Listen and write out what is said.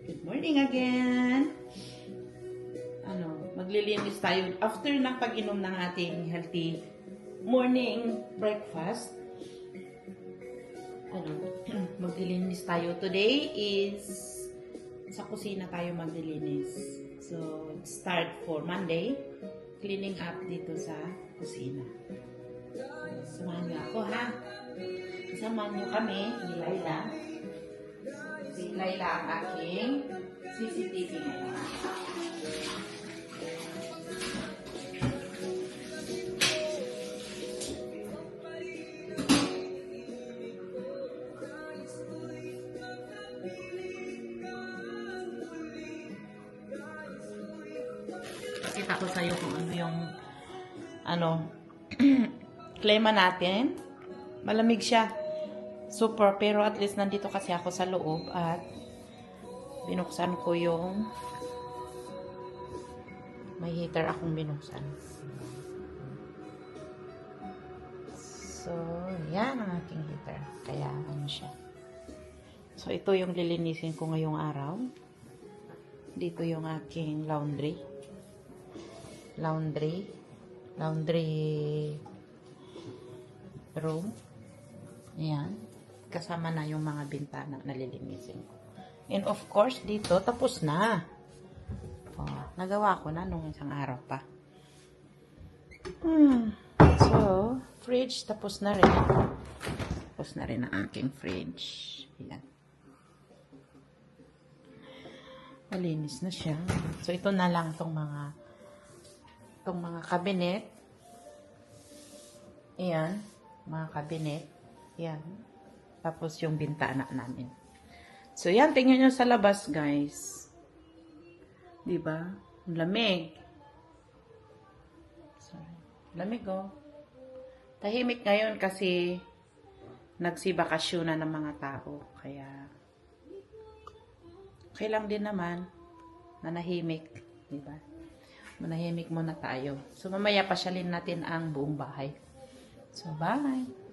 Good morning again. Maglilinis tayo after ng pag-inom ng ating healthy morning breakfast. Maglilinis tayo. Today is sa kusina tayo maglilinis. So, start for Monday, cleaning up dito sa kusina. Samahan niyo ako, ha? Samahan niyo kami, ni Laila. Si Laila ang aking CCTV ngayon. Pakita ko sa'yo kung ano yung klema natin. Malamig siya. Super, pero at least nandito kasi ako sa loob at binuksan ko yung may heater akong binuksan. So, yan ang aking heater. Kaya ano siya. So, ito yung lilinisin ko ngayong araw. Dito yung aking laundry room. Ayan. Kasama na yung mga bintana na lilinisin ko. And of course, dito, tapos na. Oh, nagawa ko na nung isang araw pa. So, fridge, tapos na rin. Tapos na rin ang aking fridge. Ayan. Malinis na siya. So, ito na lang itong mga cabinet. Ayan. Mga cabinet. Ayan. Tapos yung bintana namin. So, yan. Tingnan nyo sa labas, guys. Diba? Ang lamig. Sorry. Lamig, oh. Tahimik ngayon kasi nagsibakasyon na ng mga tao. Kaya, okay lang din naman na nahimik. Diba? Manahimik muna tayo. So, mamaya pasyalin natin ang buong bahay. So, bye!